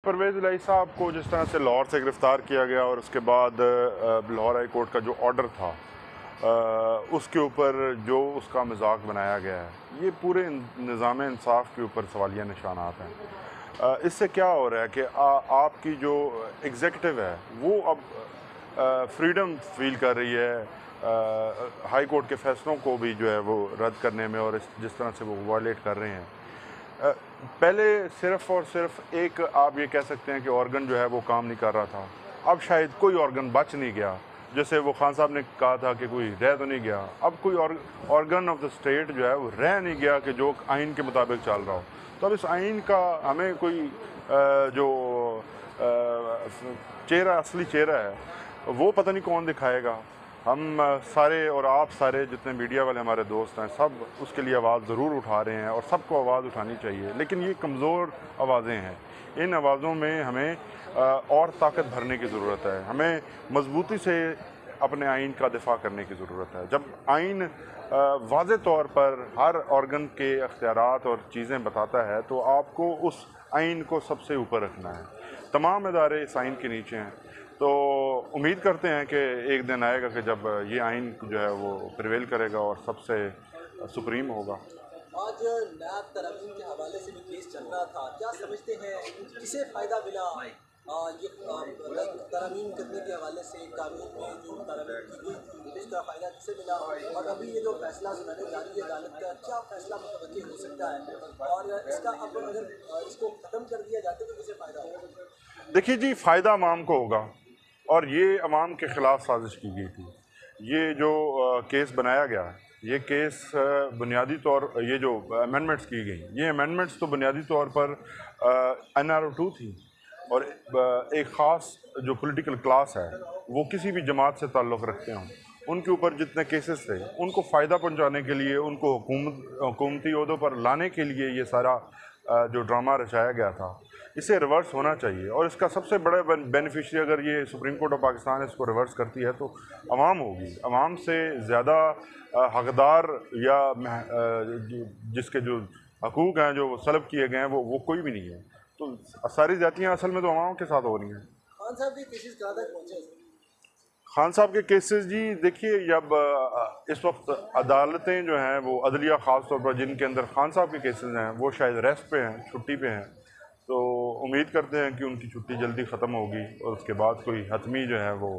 परवेज़ इलाही साहब को जिस तरह से लाहौर से गिरफ़्तार किया गया और उसके बाद लाहौर हाई कोर्ट का जो ऑर्डर था उसके ऊपर जो उसका मजाक बनाया गया है, ये पूरे निज़ाम इंसाफ के ऊपर सवालिया निशानात हैं। इससे क्या हो रहा है कि आपकी जो एग्ज़ेक्टिव है वो अब फ्रीडम फील कर रही है हाई कोर्ट के फ़ैसलों को भी जो है वो रद्द करने में, और जिस तरह से वो वायलेट कर रहे हैं। पहले सिर्फ़ और सिर्फ एक आप ये कह सकते हैं कि ऑर्गन जो है वो काम नहीं कर रहा था, अब शायद कोई ऑर्गन बच नहीं गया। जैसे वो खान साहब ने कहा था कि कोई रह तो नहीं गया, अब कोई ऑर्गन ऑफ द स्टेट जो है वो रह नहीं गया कि जो आइन के मुताबिक चल रहा हो। तो अब इस आइन का हमें कोई जो चेहरा, असली चेहरा है वो पता नहीं कौन दिखाएगा। हम सारे और आप सारे जितने मीडिया वाले हमारे दोस्त हैं सब उसके लिए आवाज़ ज़रूर उठा रहे हैं और सबको आवाज़ उठानी चाहिए, लेकिन ये कमज़ोर आवाज़ें हैं। इन आवाज़ों में हमें और ताकत भरने की ज़रूरत है, हमें मजबूती से अपने आइन का दिफा करने की ज़रूरत है। जब आइन वाज़े तौर पर हर ऑर्गन के अख्तियारात और चीज़ें बताता है तो आपको उस आइन को सबसे ऊपर रखना है। तमाम इदारे इस आइन के नीचे हैं, तो उम्मीद करते हैं कि एक दिन आएगा कि जब ये आइन जो है वो प्रिवेल करेगा और सबसे सुप्रीम होगा। आज नैब तरमीम के हवाले से भी केस चल रहा था, क्या समझते हैं किसे फ़ायदा मिला ये तरमीम करने के हवाले से? कानून में जो तरमीम की गई थी उसका फ़ायदा किसे मिला, और अभी ये जो फैसला सुनाने जा रही है अदालत का, क्या फ़ैसला मुतवक्किल हो सकता है, और इसका अब अगर इसको ख़त्म कर दिया जाता तो किसे फ़ायदा होगा? देखिए जी, फ़ायदा अवाम को होगा, और ये अवाम के ख़िलाफ़ साजिश की गई थी। ये जो केस बनाया गया, ये केस बुनियादी तौर, ये जो अमेंडमेंट्स की गई, ये अमेंडमेंट्स तो बुनियादी तौर पर NRO 2 थी, और एक ख़ास जो पॉलिटिकल क्लास है वो किसी भी जमात से ताल्लुक़ रखते हों, उनके ऊपर जितने केसेस थे उनको फ़ायदा पहुँचाने के लिए, उनको हुकूमती ओहदों पर लाने के लिए ये सारा जो ड्रामा रचाया गया था, इसे रिवर्स होना चाहिए। और इसका सबसे बड़ा बेनिफिशियरी अगर ये सुप्रीम कोर्ट ऑफ पाकिस्तान इसको रिवर्स करती है तो अवाम होगी। अवाम से ज़्यादा हकदार या जिसके जो हकूक़ हैं जो सलब किए गए हैं वो कोई भी नहीं है। तो सारी ज़्यादतियाँ असल में तो अवाम के साथ हो रही हैं। खान साहब के केसेस कहाँ तक पहुँचे? खान साहब के केसेस जी देखिए, जब इस वक्त अदालतें जो हैं वो अदलिया ख़ास तौर पर जिनके अंदर खान साहब के केसेस हैं वो शायद रेस्ट पे हैं, छुट्टी पे हैं, तो उम्मीद करते हैं कि उनकी छुट्टी जल्दी ख़त्म होगी और उसके बाद कोई हतमी जो है वो,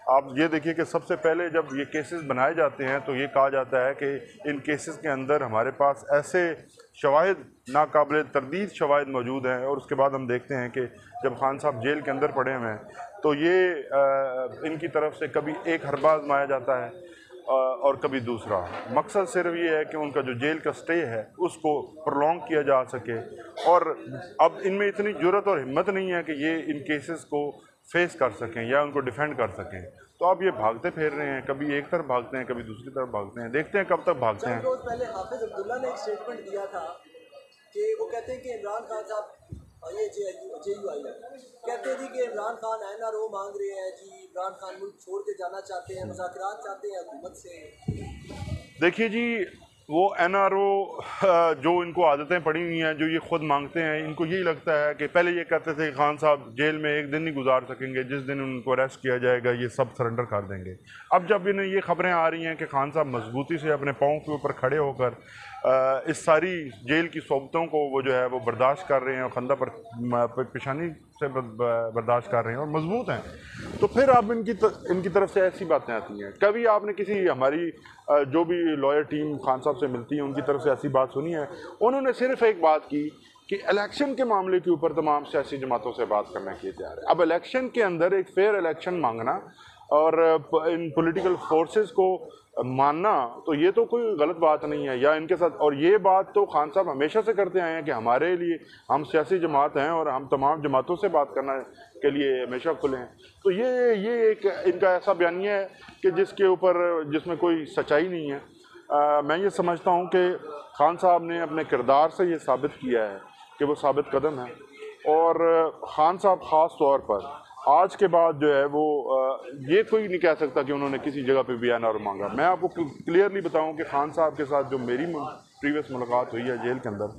आप ये देखिए कि सबसे पहले जब ये केसेस बनाए जाते हैं तो ये कहा जाता है कि इन केसेस के अंदर हमारे पास ऐसे शवाहिद, नाकाबिल तरदीद शवाहिद मौजूद हैं, और उसके बाद हम देखते हैं कि जब खान साहब जेल के अंदर पड़े हुए हैं तो ये इनकी तरफ से कभी एक हरबा आजमाया जाता है और कभी दूसरा। मकसद सिर्फ ये है कि उनका जो जेल का स्टे है उसको प्रोलॉन्ग किया जा सके, और अब इनमें इतनी जुर्रत और हिम्मत नहीं है कि ये इन केसेस को फेस कर सकें या उनको डिफेंड कर सकें। तो अब ये भागते फिर रहे हैं, कभी एक तरफ भागते हैं कभी दूसरी तरफ भागते हैं, देखते हैं कब तक भागते हैं। रोज़ पहले हाफिज अब्दुल्ला ने एक स्टेटमेंट दिया था कि वो कहते हैं कि इमरान खान साहब, ये JUI कहते थे कि इमरान खान NRO मांग रहे हैं जी, इमरान खान मुल्क छोड़ के जाना चाहते हैं, मुज़ाकरात चाहते हैं हुकूमत से। देखिए जी, वो NRO जो इनको आदतें पड़ी हुई हैं, जो ये ख़ुद मांगते हैं, इनको यही लगता है कि पहले ये कहते थे कि खान साहब जेल में एक दिन नहीं गुजार सकेंगे, जिस दिन उनको अरेस्ट किया जाएगा ये सब सरेंडर कर देंगे। अब जब इन्हें ये ख़बरें आ रही हैं कि खान साहब मजबूती से अपने पाँव के ऊपर खड़े होकर इस सारी जेल की सोबतों को वो जो है वो बर्दाश्त कर रहे हैं और खंदा पर पेशानी से बर्दाश्त कर रहे हैं और मजबूत हैं, तो फिर अब इनकी तरफ से ऐसी बातें आती हैं। कभी आपने किसी हमारी जो भी लॉयर टीम खान साहब से मिलती है उनकी तरफ से ऐसी बात सुनी है? उन्होंने सिर्फ एक बात की कि इलेक्शन के मामले के ऊपर तमाम सियासी जमातों से बात करने के लिए तैयार है। अब इलेक्शन के अंदर एक फेयर इलेक्शन मांगना और इन पॉलिटिकल फोर्सेस को मानना, तो ये तो कोई गलत बात नहीं है या इनके साथ, और ये बात तो खान साहब हमेशा से करते आए हैं कि हमारे लिए, हम सियासी जमात हैं और हम तमाम जमातों से बात करने के लिए हमेशा खुले हैं। तो ये एक इनका ऐसा बयानिया है कि जिसमें कोई सच्चाई नहीं है। मैं ये समझता हूँ कि खान साहब ने अपने किरदार से ये साबित किया है कि वो साबित कदम है, और खान साहब ख़ास तौर पर आज के बाद जो है वो ये कोई नहीं कह सकता कि उन्होंने किसी जगह पे भी NRO मांगा। मैं आपको क्लियरली बताऊं कि खान साहब के साथ जो मेरी प्रीवियस मुलाकात हुई है जेल के अंदर,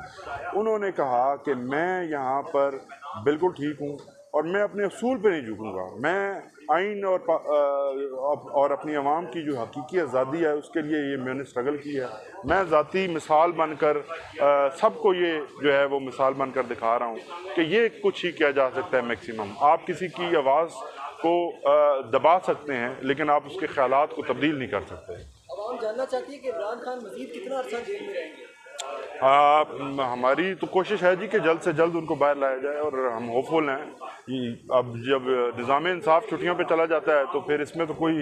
उन्होंने कहा कि मैं यहाँ पर बिल्कुल ठीक हूँ और मैं अपने असूल पे नहीं झुकूँगा। मैं आइन और अपनी आवाम की जो हकीकी आज़ादी है उसके लिए ये मैंने स्ट्रगल की है। मैं ज़ाती मिसाल बनकर सबको ये जो है वो मिसाल बनकर दिखा रहा हूँ कि ये कुछ ही किया जा सकता है। मैक्सिमम आप किसी की आवाज़ को दबा सकते हैं लेकिन आप उसके ख्यालात को तब्दील नहीं कर सकते। आवाम जानना चाहती है कि इमरान खान मजीद कितना अर्सा जेल में रहेंगे। हमारी तो कोशिश है जी कि जल्द से जल्द उनको बाहर लाया जाए और हम होपफुल हैं। अब जब निज़ाम इंसाफ छुट्टियों पे चला जाता है तो फिर इसमें तो कोई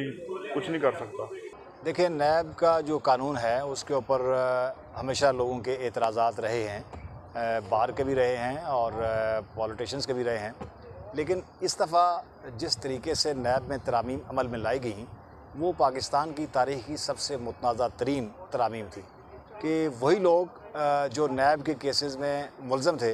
कुछ नहीं कर सकता। देखिए, नैब का जो कानून है उसके ऊपर हमेशा लोगों के एतराज़ात रहे हैं, बार के भी रहे हैं और पॉलिटिशियंस के भी रहे हैं। लेकिन इस दफ़ा जिस तरीके से नैब में तरामीम अमल में लाई गई वो पाकिस्तान की तारीख़ की सबसे मुतनाज़ा तरीन तरामीम थी कि वही लोग जो नैब के केसेस में मुल्ज़म थे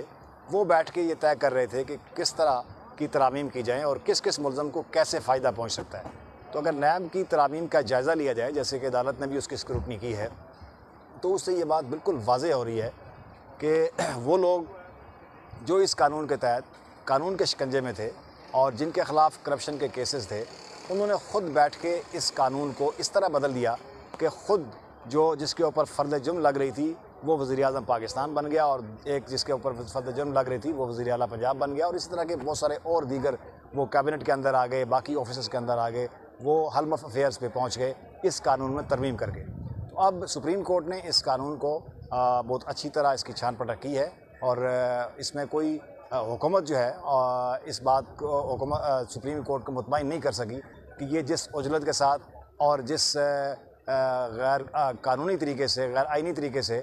वो बैठ के ये तय कर रहे थे कि किस तरह की तरामीम की जाएँ और किस किस मुल्ज़म को कैसे फ़ायदा पहुँच सकता है। तो अगर नैब की तरामीम का जायज़ा लिया जाए, जैसे कि अदालत ने भी उसकी स्क्रूटनी की है, तो उससे ये बात बिल्कुल वाज़ेह हो रही है कि वो लोग जो इस कानून के तहत कानून के शिकंजे में थे और जिनके ख़िलाफ़ करप्शन के केसेस थे, उन्होंने ख़ुद बैठ के इस कानून को इस तरह बदल दिया कि ख़ुद जो जिसके ऊपर फ़र्द जुर्म लग रही थी वो वज़ीर-ए-आज़म पाकिस्तान बन गया और एक जिसके ऊपर फ़र्द जुर्म लग रही थी वो वज़ीर-ए-आला पंजाब बन गया और इसी तरह के बहुत सारे और दीगर वो कैबिनेट के अंदर आ गए, बाकी ऑफिसर्स के अंदर आ गए, वो हल्म ऑफ अफेयर्स पे पहुँच गए इस कानून में तरमीम करके। तो अब सुप्रीम कोर्ट ने इस कानून को बहुत अच्छी तरह इसकी छान पटक की है और इसमें कोई हुकूमत जो है इस बात को सुप्रीम कोर्ट को मुतमईन नहीं कर सकी कि ये जिस उजलत के साथ और जिस गैर कानूनी तरीके से, गैर आइनी तरीके से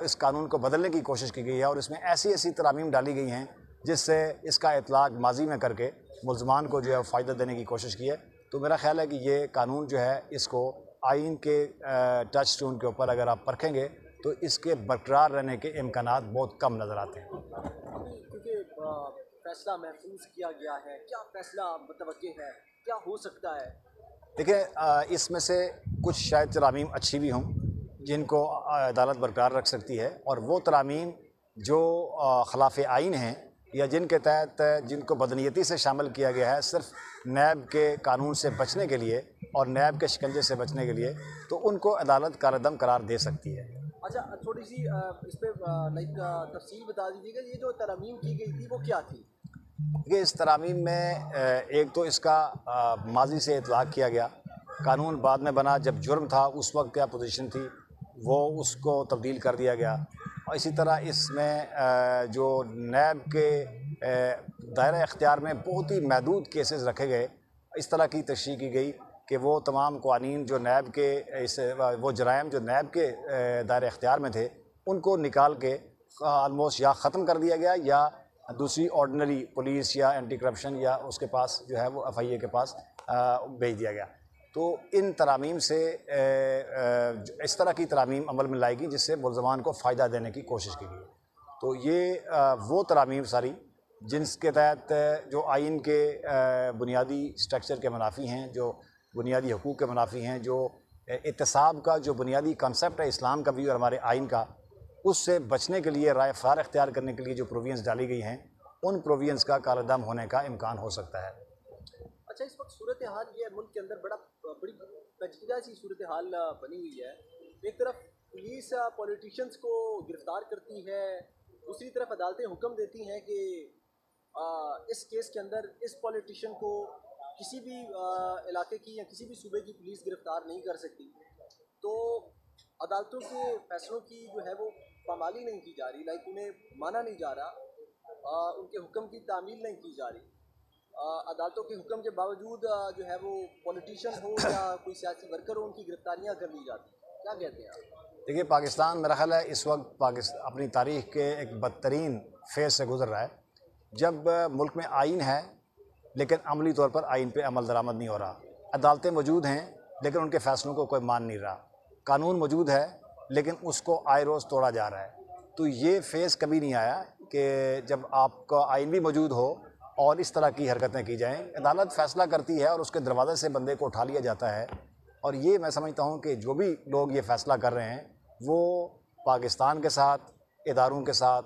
इस कानून को बदलने की कोशिश की गई है और इसमें ऐसी ऐसी तरामीम डाली गई हैं जिससे इसका इतलाक़ माजी में करके मुल्ज़मान को जो है फ़ायदा देने की कोशिश की है। तो मेरा ख़्याल है कि ये कानून जो है इसको आइन के टच स्टोन के ऊपर अगर आप परखेंगे तो इसके बरकरार रहने के इम्कानात बहुत कम नज़र आते हैं। क्योंकि फैसला महफूज किया गया है, क्या फैसला मुतवक्किल है, क्या हो सकता है? देखिए, इसमें से कुछ शायद तरामीम अच्छी भी हों जिनको अदालत बरकरार रख सकती है और वो तरामीम जो ख़िलाफ़ आइन हैं या जिनके तहत जिनको बदनीयती से शामिल किया गया है सिर्फ नैब के कानून से बचने के लिए और नैब के शिकंजे से बचने के लिए, तो उनको अदालत कारदम करार दे सकती है। अच्छा, थोड़ी सी इस पर तफसील बता दीजिएगा, ये जो तरमीम की गई थी वो क्या थी? देखिए, इस तरामीम में एक तो इसका माजी से इतलाक़ किया गया, कानून बाद में बना, जब जुर्म था उस वक्त क्या पोजीशन थी वो उसको तब्दील कर दिया गया। और इसी तरह इसमें जो नैब के दायरा इख्तियार में बहुत ही महदूद केसेस रखे गए, इस तरह की तशरीह की गई कि वो तमाम क़वानीन जो नैब के वो जराइम जो नैब के दायरे इख्तियार में थे उनको निकाल के आलमोस्ट या ख़त्म कर दिया गया या दूसरी ऑर्डिनरी पुलिस या एंटी करप्शन या उसके पास जो है वो FIA के पास भेज दिया गया। तो इन तरामीम से इस तरह की तरामीम अमल में लाएगी जिससे मुल्ज़मान को फ़ायदा देने की कोशिश की गई। तो ये वो तरामीम सारी जिनके तहत जो आइन के बुनियादी स्ट्रक्चर के मुनाफी हैं, जो बुनियादी हकूक़ के मुनाफी हैं, जो एहतसाब का जो बुनियादी कॉन्सेप्ट है इस्लाम का भी और हमारे आइन का, उससे बचने के लिए राय फ़ार इख्तियार करने के लिए जो प्रोविजंस डाली गई हैं उन प्रोविजंस का कालदम होने का इम्कान हो सकता है। अच्छा, इस वक्त सूरत हाल ये मुल्क के अंदर बड़ी पेचीदा सी सूरत हाल बनी हुई है। एक तरफ पुलिस पॉलिटिशियंस को गिरफ़्तार करती है, दूसरी तरफ अदालतें हुक्म देती हैं कि इस केस के अंदर इस पॉलिटिशियन को किसी भी इलाके की या किसी भी सूबे की पुलिस गिरफ़्तार नहीं कर सकती। तो अदालतों के फैसलों की जो है वो पामाली नहीं की जा रही, लाइक उन्हें माना नहीं जा रहा, उनके हुक्म की तामील नहीं की जा रही। अदालतों के हुक्म के बावजूद जो है वो पॉलिटिशियन हो या कोई सियासी वर्कर हो उनकी गिरफ्तारियां कर ली जाती। क्या कहते हैं आप? देखिए, पाकिस्तान मेरा ख्याल है इस वक्त अपनी तारीख़ के एक बदतरीन फेज़ से गुज़र रहा है, जब मुल्क में आइन है लेकिन अमली तौर पर आइन पे अमल दरामद नहीं हो रहा। अदालतें मौजूद हैं लेकिन उनके फ़ैसलों को कोई मान नहीं रहा। कानून मौजूद है लेकिन उसको आए रोज़ तोड़ा जा रहा है। तो ये फेज़ कभी नहीं आया कि जब आपका आइन भी मौजूद हो और इस तरह की हरकतें की जाएँ। अदालत फ़ैसला करती है और उसके दरवाज़े से बंदे को उठा लिया जाता है। और ये मैं समझता हूँ कि जो भी लोग ये फ़ैसला कर रहे हैं वो पाकिस्तान के साथ, इदारों के साथ,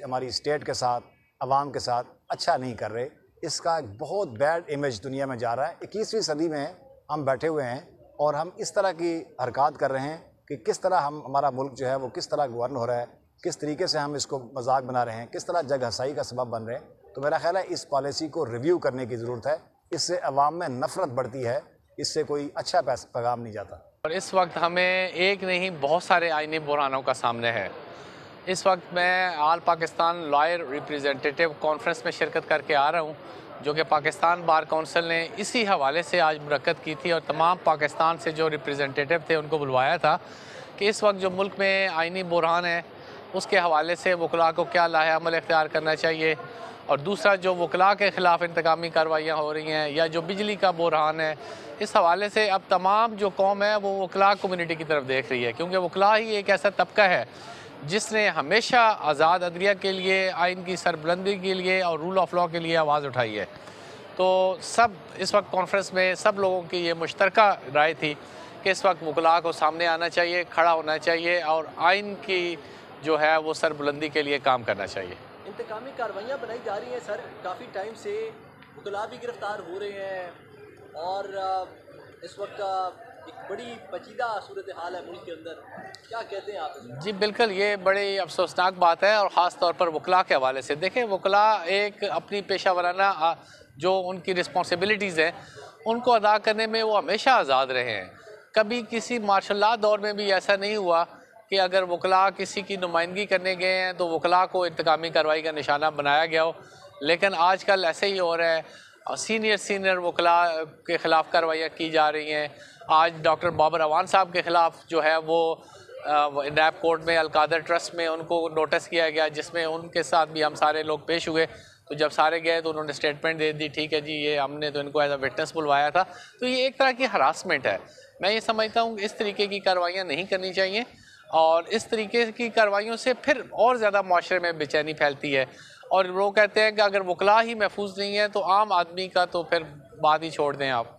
हमारी स्टेट के साथ, अवाम के साथ अच्छा नहीं कर रहे। इसका एक बहुत बैड इमेज दुनिया में जा रहा है। 21वीं सदी में हम बैठे हुए हैं और हम इस तरह की हरकत कर रहे हैं कि किस तरह हमारा मुल्क जो है वो किस तरह गवर्न हो रहा है, किस तरीके से हम इसको मजाक बना रहे हैं, किस तरह जग हसाई का सबब बन रहे हैं। तो मेरा ख्याल है इस पॉलिसी को रिव्यू करने की ज़रूरत है। इससे अवाम में नफ़रत बढ़ती है, इससे कोई अच्छा पैगाम नहीं जाता। और इस वक्त हमें एक नहीं बहुत सारे आईनी बुरानों का सामने है। इस वक्त मैं all Pakistan lawyer representative conference में शिरकत करके आ रहा हूँ, जो कि पाकिस्तान बार काउंसिल ने इसी हवाले से आज मुरक्कत की थी और तमाम पाकिस्तान से जो रिप्रेजेंटेटिव थे उनको बुलवाया था कि इस वक्त जो मुल्क में आईनी बुरहान है उसके हवाले से वकला को क्या लाहे अमल इख्तियार करना चाहिए, और दूसरा जो वकला के ख़िलाफ़ इंतकामी कार्रवाइयाँ हो रही हैं या जो बिजली का बुरहान है, इस हवाले से अब तमाम जो कौम है वो वकला कम्यूनिटी की तरफ देख रही है, क्योंकि वकला ही एक ऐसा तबका है जिसने हमेशा आज़ाद अदलिया के लिए, आइन की सरबुलंदी के लिए और रूल ऑफ लॉ के लिए आवाज़ उठाई है। तो सब इस वक्त कॉन्फ्रेंस में सब लोगों की ये मुश्तरका राय थी कि इस वक्त वकला को सामने आना चाहिए, खड़ा होना चाहिए और आइन की जो है वो सरबुलंदी के लिए काम करना चाहिए। इंतकामी कार्रवाइयाँ बनाई जा रही हैं सर, काफ़ी टाइम से वकला भी गिरफ्तार हो रहे हैं और इस वक्त एक बड़ी पेचीदा सूरत हाल है मुल्क के अंदर, क्या कहते हैं आप इसमें? जी बिल्कुल, ये बड़ी अफसोसनाक बात है और ख़ास तौर पर वकला के हवाले से। देखें, वकला एक अपनी पेशा वराना जो उनकी रिस्पॉन्सिबिलिटीज़ हैं उनको अदा करने में वो हमेशा आज़ाद रहे हैं। कभी किसी मार्शल लॉ दौर में भी ऐसा नहीं हुआ कि अगर वकला किसी की नुमाइंदगी करने गए हैं तो वकला को इंतकामी कार्रवाई का निशाना बनाया गया हो, लेकिन आजकल ऐसे ही हो रहा है। सीनियर वकला के ख़िलाफ़ कार्रवाइयाँ की जा रही हैं। आज डॉक्टर बाबर अवान साहब के ख़िलाफ़ जो है वो नैब कोर्ट में अलकादर ट्रस्ट में उनको नोटिस किया गया, जिसमें उनके साथ भी हम सारे लोग पेश हुए। तो जब सारे गए तो उन्होंने स्टेटमेंट दे दी, ठीक है जी, ये हमने तो इनको एज अ विटनेस बुलवाया था। तो ये एक तरह की हरासमेंट है। मैं ये समझता हूँ इस तरीके की कार्रवाइयाँ नहीं करनी चाहिए और इस तरीके की कार्रवाइयों से फिर और ज़्यादा माशरे में बेचैनी फैलती है। और वो कहते हैं कि अगर वकला ही महफूज नहीं है तो आम आदमी का तो फिर बात ही छोड़ दें आप।